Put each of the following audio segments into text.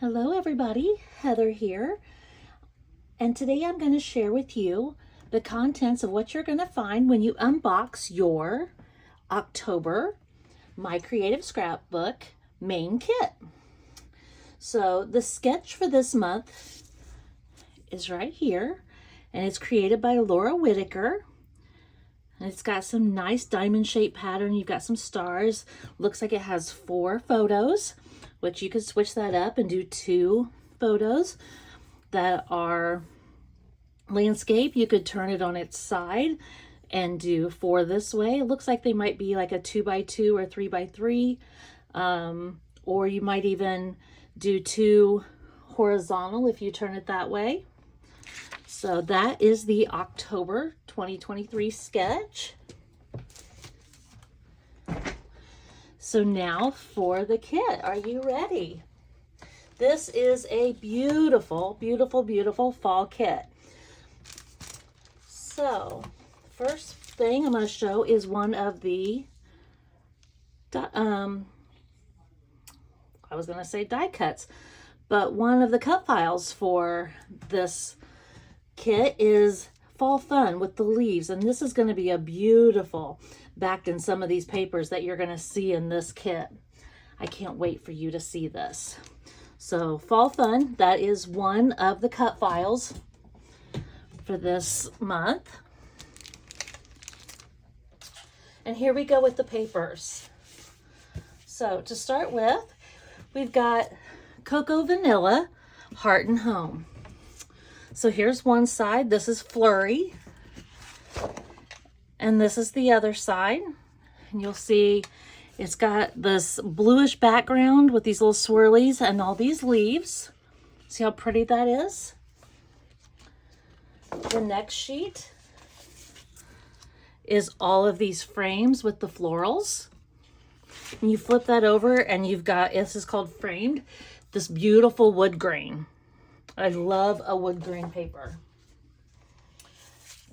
Hello everybody, Heather here, and today I'm going to share with you the contents of what you're going to find when you unbox your October My Creative Scrapbook main kit. So the sketch for this month is right here, and it's created by Laura Whitaker. And it's got some nice diamond shaped pattern. You've got some stars. Looks like it has 4 photos, which you could switch that up and do 2 photos that are landscape. You could turn it on its side and do 4 this way. It looks like they might be like a 2x2 or 3x3. Or you might even do 2 horizontal if you turn it that way. So that is the October 2023 sketch. So now for the kit. Are you ready? This is a beautiful, beautiful, beautiful fall kit. So first thing I'm going to show is one of the, I was going to say die cuts, but one of the cut files for this kit is Fall Fun with the leaves, and this is going to be a beautiful backed in some of these papers that you're going to see in this kit. I can't wait for you to see this. So Fall Fun, that is one of the cut files for this month. And here we go with the papers. So to start with, we've got Cocoa Vanilla Heart and Home. So here's one side. This is Flurry. And this is the other side. And you'll see it's got this bluish background with these little swirlies and all these leaves. See how pretty that is? The next sheet is all of these frames with the florals. And you flip that over and you've got, this is called Framed, this beautiful wood grain. I love a wood grain paper.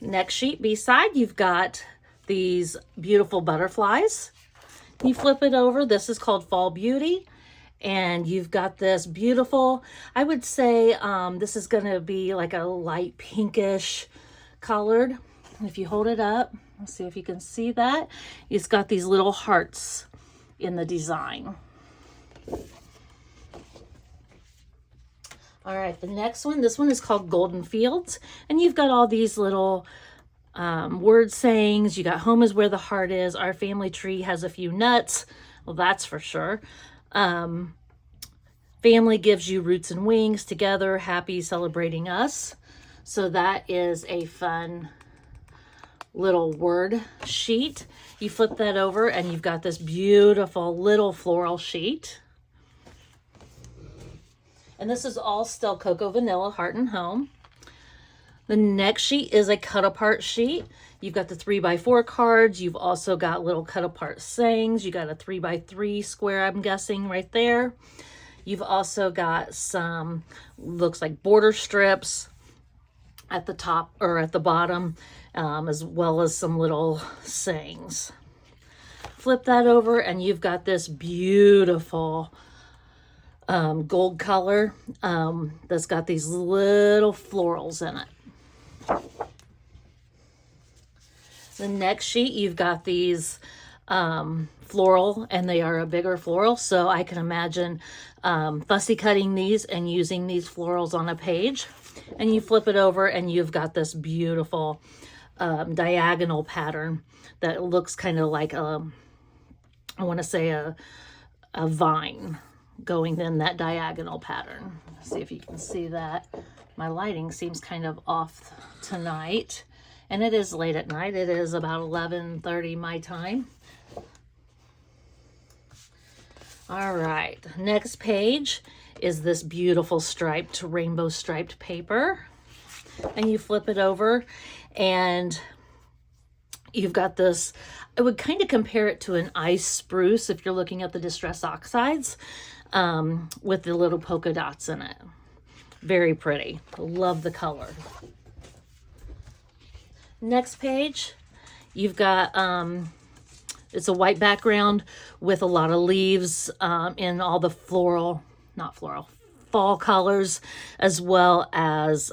Next sheet, B-side, you've got these beautiful butterflies. You flip it over. This is called Fall Beauty. And you've got this beautiful, I would say this is going to be like a light pinkish colored. If you hold it up, let's see if you can see that. It's got these little hearts in the design. All right, the next one, this one is called Golden Fields, and you've got all these little word sayings. You got home is where the heart is. Our family tree has a few nuts. Well, that's for sure. Family gives you roots and wings. Together, happy celebrating us. So that is a fun little word sheet. You flip that over and you've got this beautiful little floral sheet. And this is all still Cocoa Vanilla Heart and Home. The next sheet is a cut apart sheet. You've got the 3x4 cards. You've also got little cut apart sayings. You got a 3x3 square, I'm guessing, right there. You've also got some, looks like border strips at the top or at the bottom, as well as some little sayings. Flip that over and you've got this beautiful gold color that's got these little florals in it. The next sheet, you've got these floral, and they are a bigger floral, so I can imagine fussy cutting these and using these florals on a page. And you flip it over and you've got this beautiful diagonal pattern that looks kind of like I want to say a vine going in that diagonal pattern. Let's see if you can see that. My lighting seems kind of off tonight, and it is late at night. It is about 11:30 my time. All right, next page is this beautiful striped, rainbow striped paper, and you flip it over and you've got this, I would kind of compare it to an ice spruce if you're looking at the distress oxides, with the little polka dots in it. Very pretty. Love the color. Next page, you've got it's a white background with a lot of leaves in all the fall colors as well as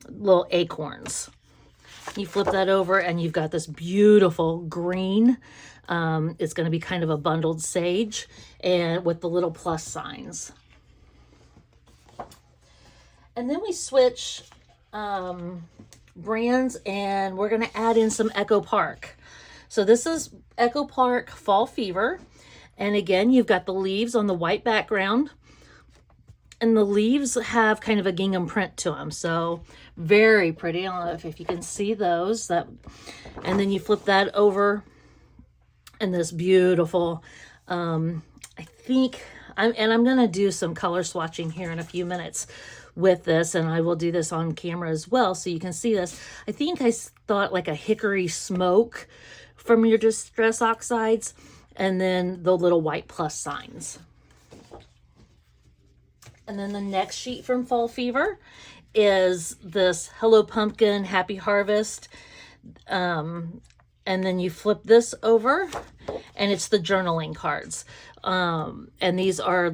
little acorns. You flip that over and you've got this beautiful green. It's going to be kind of a bundled sage and with the little plus signs. And then we switch brands and we're going to add in some Echo Park. So this is Echo Park Fall Fever. And again, you've got the leaves on the white background. And the leaves have kind of a gingham print to them. So very pretty. I don't know if you can see those. And then you flip that over and this beautiful, I'm going to do some color swatching here in a few minutes with this, and I will do this on camera as well so you can see this. I think I thought like a hickory smoke from your Distress Oxides, and then the little white plus signs. And then the next sheet from Fall Fever is this Hello Pumpkin Happy Harvest. And then you flip this over and it's the journaling cards. And these are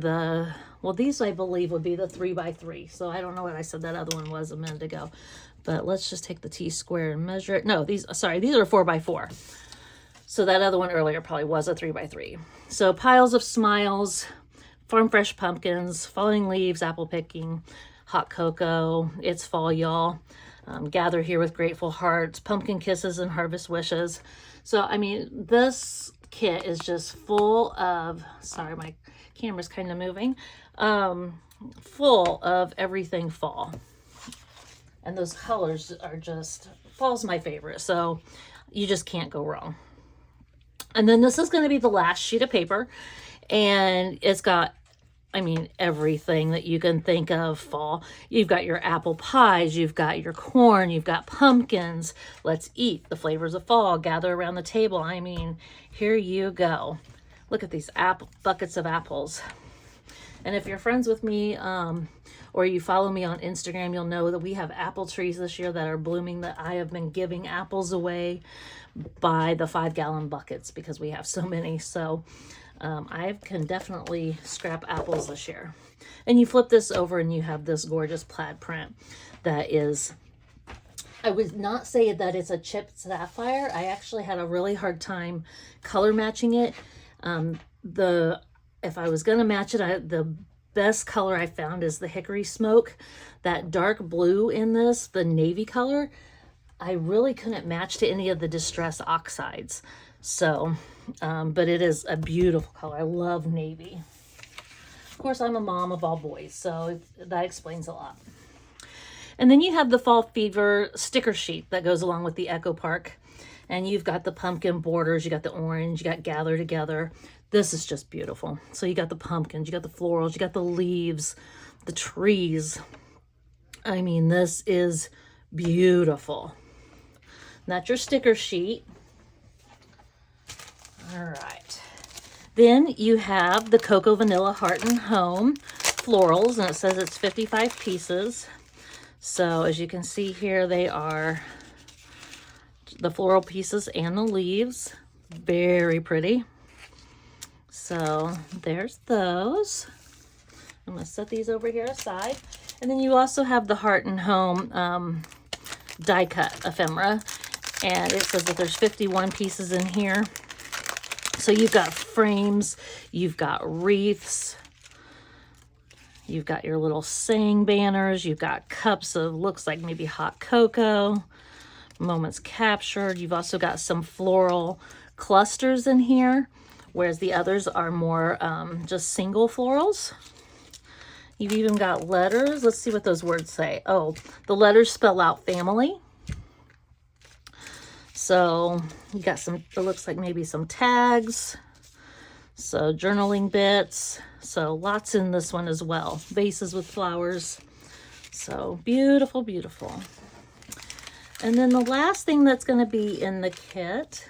these I believe would be the 3x3. So I don't know what I said that other one was a minute ago, but let's just take the T-square and measure it. No, these are 4x4. So that other one earlier probably was a 3x3. So piles of smiles, farm fresh pumpkins, falling leaves, apple picking, hot cocoa, it's fall y'all, gather here with grateful hearts, pumpkin kisses and harvest wishes. So I mean, this kit is just full of, sorry, my camera's kind of moving, full of everything fall. And those colors are just, fall's my favorite, so you just can't go wrong. And then this is going to be the last sheet of paper, and it's got, I mean, everything that you can think of fall. You've got your apple pies, you've got your corn, you've got pumpkins. Let's eat the flavors of fall, gather around the table. I mean, here you go. Look at these buckets of apples. And if you're friends with me or you follow me on Instagram, you'll know that we have apple trees this year that are blooming, that I have been giving apples away by the 5-gallon buckets because we have so many. So I can definitely scrap apples this year. And you flip this over and you have this gorgeous plaid print that is, I would not say that it's a chipped sapphire. I actually had a really hard time color matching it. If I was going to match it, the best color I found is the hickory smoke. That dark blue in this, the navy color, I really couldn't match to any of the Distress Oxides. So, but it is a beautiful color. I love navy. Of course, I'm a mom of all boys, so that explains a lot. And then you have the Fall Fever sticker sheet that goes along with the Echo Park. And you've got the pumpkin borders, you got the orange, you got Gather Together. This is just beautiful. So you got the pumpkins, you got the florals, you got the leaves, the trees. I mean, this is beautiful. And that's your sticker sheet. All right. Then you have the Cocoa Vanilla Heart and Home florals, and it says it's 55 pieces. So as you can see here, they are the floral pieces and the leaves. Very pretty. So there's those. I'm going to set these over here aside. And then you also have the Heart and Home die cut ephemera. And it says that there's 51 pieces in here. So you've got frames, you've got wreaths, you've got your little saying banners, you've got cups of, looks like maybe hot cocoa, moments captured. You've also got some floral clusters in here, whereas the others are more just single florals. You've even got letters. Let's see what those words say. Oh, the letters spell out family. So you got some, it looks like maybe some tags. So journaling bits. So lots in this one as well. Vases with flowers. So beautiful, beautiful. And then the last thing that's going to be in the kit,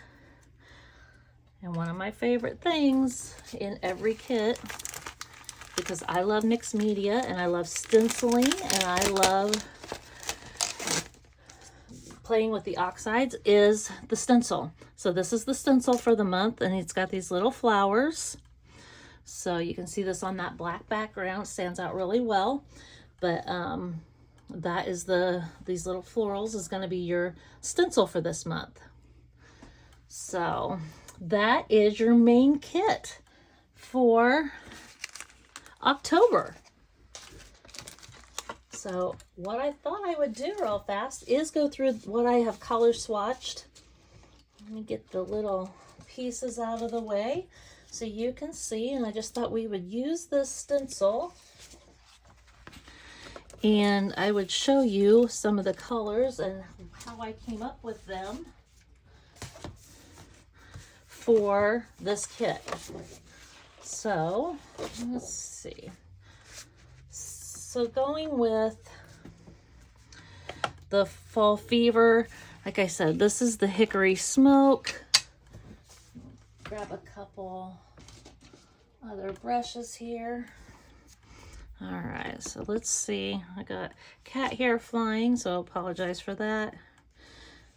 and one of my favorite things in every kit, because I love mixed media and I love stenciling and I love playing with the oxides, is the stencil. So this is the stencil for the month, and it's got these little flowers. So you can see this on that black background, stands out really well. But that is these little florals is going to be your stencil for this month. So that is your main kit for October. So what I thought I would do real fast is go through what I have color swatched. Let me get the little pieces out of the way so you can see. And I just thought we would use this stencil and I would show you some of the colors and how I came up with them for this kit. So let's see. So going with the Fall Fever, like I said, this is the Hickory Smoke. Grab a couple other brushes here. All right, so let's see. I got cat hair flying, so I apologize for that.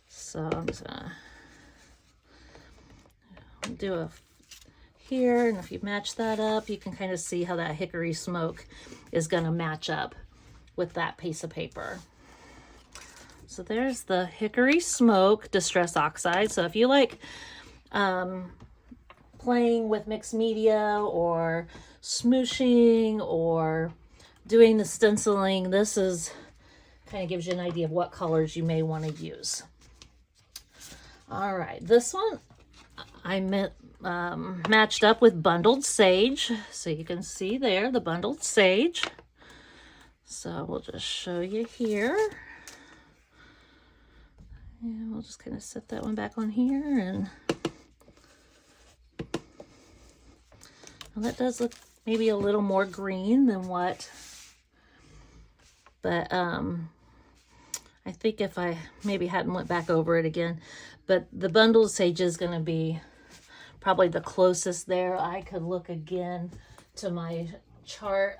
So I'm just gonna do a here, and if you match that up, you can kind of see how that Hickory Smoke is gonna match up with that piece of paper. So there's the Hickory Smoke Distress Oxide. So if you like playing with mixed media or smooshing or doing the stenciling, this is kind of gives you an idea of what colors you may want to use. All right, this one I matched up with Bundled Sage. So you can see there the Bundled Sage. So we'll just show you here. And we'll just kind of set that one back on here, and well, that does look maybe a little more green than what, but I think if I maybe hadn't went back over it again, but the Bundled Sage is going to be probably the closest there. I could look again to my chart.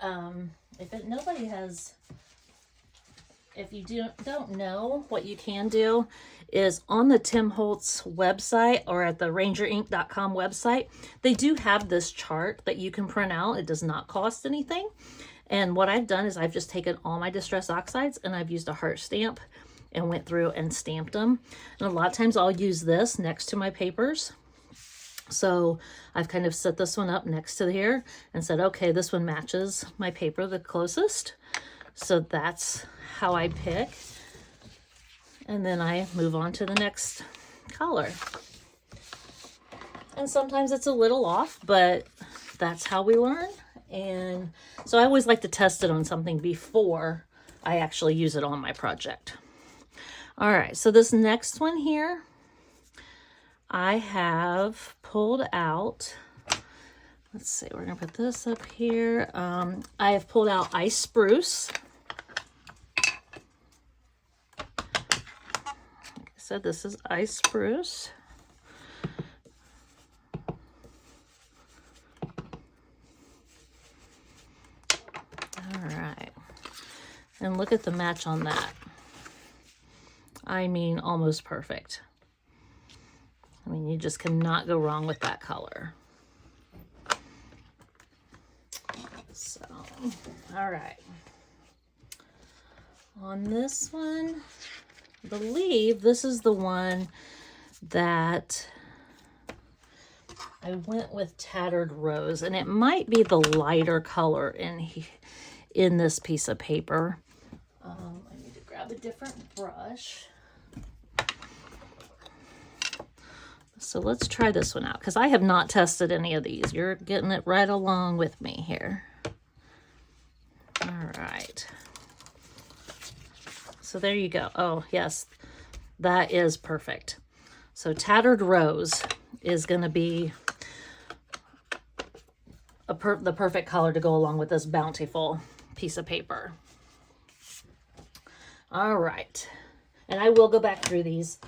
If you don't know, what you can do is on the Tim Holtz website or at the rangerink.com website, they do have this chart that you can print out. It does not cost anything. And what I've done is I've just taken all my Distress Oxides and I've used a heart stamp and went through and stamped them. And a lot of times I'll use this next to my papers. So I've kind of set this one up next to here and said, okay, this one matches my paper the closest. So that's how I pick. And then I move on to the next color. And sometimes it's a little off, but that's how we learn. And so I always like to test it on something before I actually use it on my project. All right, so this next one here, I have pulled out, let's see, we're gonna put this up here. I have pulled out Ice Spruce. Like I said, this is Ice Spruce. All right, and look at the match on that. I mean, almost perfect. I mean, you just cannot go wrong with that color. So, all right. On this one, I believe this is the one that I went with Tattered Rose, and it might be the lighter color in this piece of paper. I need to grab a different brush. So let's try this one out, because I have not tested any of these. You're getting it right along with me here. All right. So there you go. Oh, yes, that is perfect. So Tattered Rose is going to be the perfect color to go along with this bountiful piece of paper. All right. And I will go back through these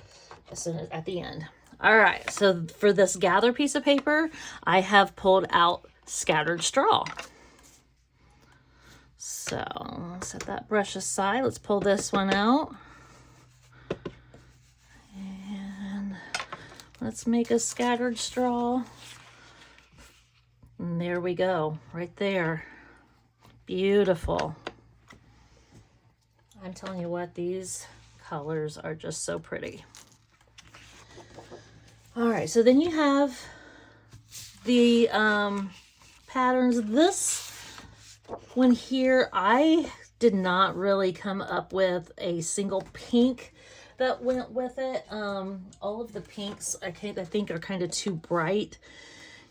as soon as at the end. All right, so for this Gather piece of paper, I have pulled out Scattered Straw. So set that brush aside. Let's pull this one out. And let's make a Scattered Straw And there we go, right there. Beautiful. I'm telling you what, these colors are just so pretty. All right, so then you have the patterns. This one here, I did not really come up with a single pink that went with it. All of the pinks I think are kind of too bright.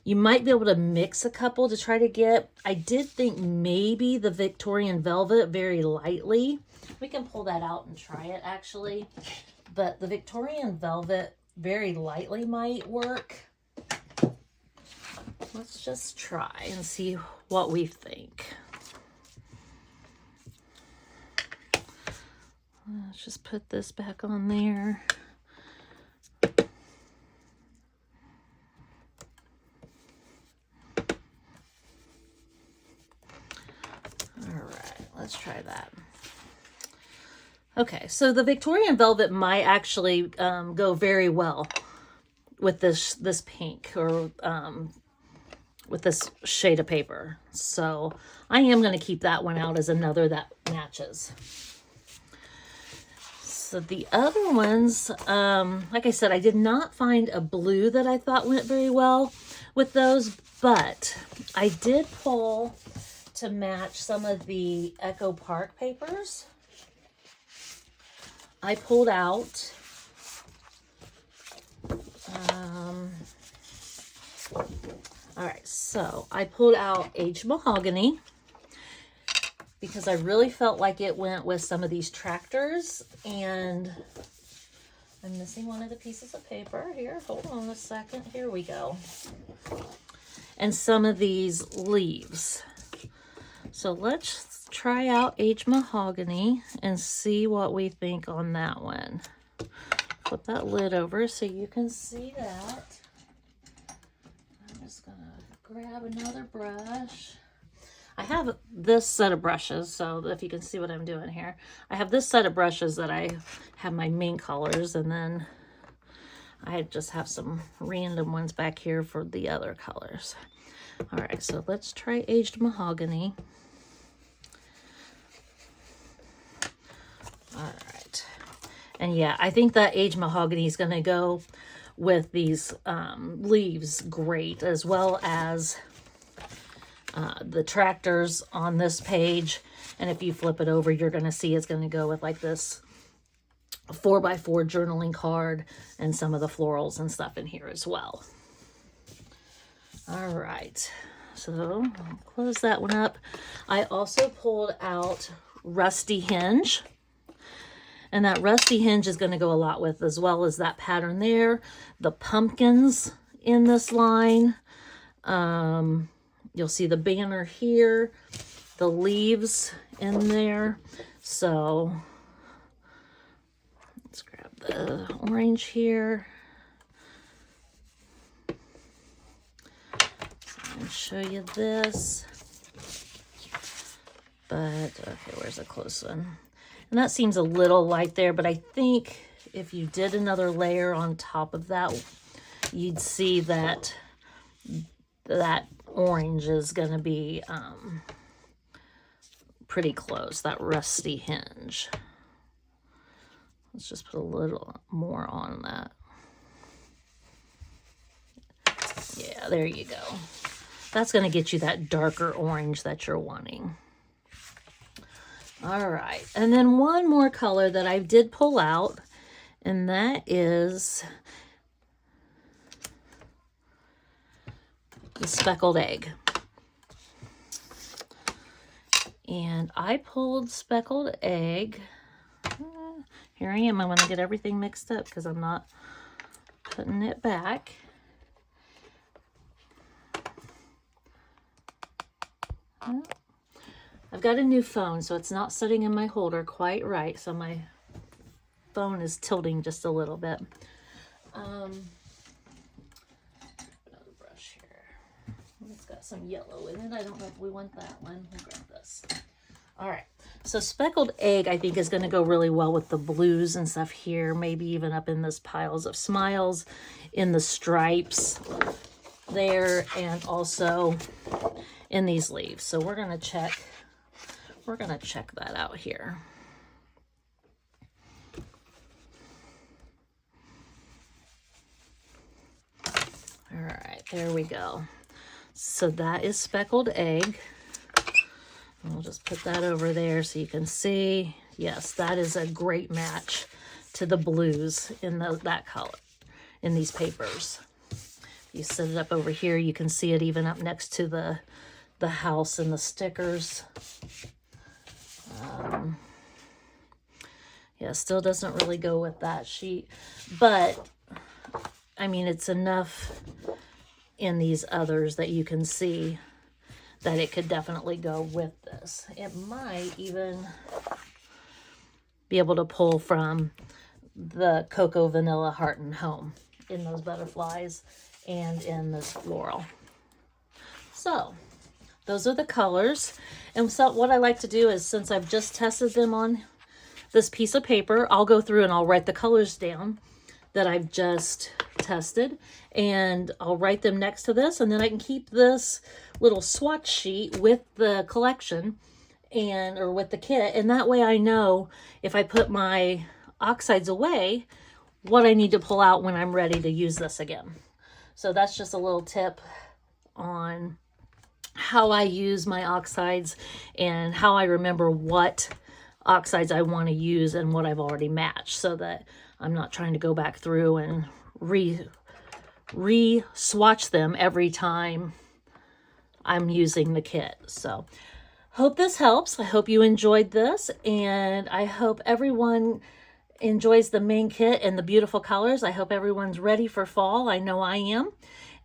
You might be able to mix a couple to try to get, I did think maybe the Victorian Velvet very lightly. We can pull that out and try it actually. But the Victorian Velvet very lightly might work. Let's just try and see what we think. Let's just put this back on there. Let's try that. Okay, so the Victorian Velvet might actually go very well with this pink or with this shade of paper. So I am going to keep that one out as another that matches. So the other ones, like I said, I did not find a blue that I thought went very well with those, but I did pull to match some of the Echo Park papers. I pulled out all right, so I pulled out Aged Mahogany because I really felt like it went with some of these tractors, and I'm missing one of the pieces of paper here. Hold on a second. Here we go. And some of these leaves. So let's try out Aged Mahogany and see what we think on that one. Flip that lid over so you can see that. I'm just gonna grab another brush. I have this set of brushes, so if you can see what I'm doing here. I have this set of brushes that I have my main colors, and then I just have some random ones back here for the other colors. All right, so let's try Aged Mahogany. All right. And yeah, I think that Aged Mahogany is going to go with these leaves great, as well as the tractors on this page. And if you flip it over, you're going to see it's going to go with like this 4x4 journaling card and some of the florals and stuff in here as well. All right, so I'll close that one up. I also pulled out Rusty Hinge, and that Rusty Hinge is going to go a lot with, as well as that pattern there, the pumpkins in this line. You'll see the banner here, the leaves in there. So let's grab the orange here and show you this. But okay, where's a close one? And that seems a little light there, but I think if you did another layer on top of that, you'd see that that orange is going to be pretty close, that Rusty Hinge. Let's just put a little more on that. Yeah, there you go. That's going to get you that darker orange that you're wanting. All right, and then one more color that I did pull out, and that is the Speckled Egg. And I pulled Speckled Egg. Here I am. I'm going to get everything mixed up because I'm not putting it back. I've got a new phone, so it's not sitting in my holder quite right, so my phone is tilting just a little bit. Another brush here. It's got some yellow in it. I don't know if we want that one. We'll grab this. All right, so Speckled Egg I think is going to go really well with the blues and stuff here, maybe even up in this Piles of Smiles, in the stripes. there and also in these leaves. So we're gonna check that out here. All right, there we go. So that is speckled egg. We'll just put that over there so you can see. Yes, that is a great match to the blues in that color in these papers. You set it up over here, you can see it even up next to the house and the stickers. Yeah, still doesn't really go with that sheet, but I mean, it's enough in these others that you can see that it could definitely go with this. It might even be able to pull from the Cocoa Vanilla Heart and Home in those butterflies and in this floral. So those are the colors. And so what I like to do is, since I've just tested them on this piece of paper, I'll go through and I'll write the colors down that I've just tested, and I'll write them next to this, and then I can keep this little swatch sheet with the collection or with the kit, and that way I know if I put my oxides away what I need to pull out when I'm ready to use this again. So that's just a little tip on how I use my oxides and how I remember what oxides I want to use and what I've already matched, so that I'm not trying to go back through and re-swatch them every time I'm using the kit. So hope this helps. I hope you enjoyed this, and I hope everyone enjoys the main kit and the beautiful colors. I hope everyone's ready for fall. I know I am.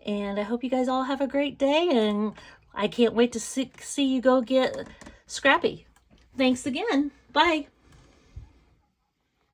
And I hope you guys all have a great day, and I can't wait to see you go get scrappy. Thanks again. Bye.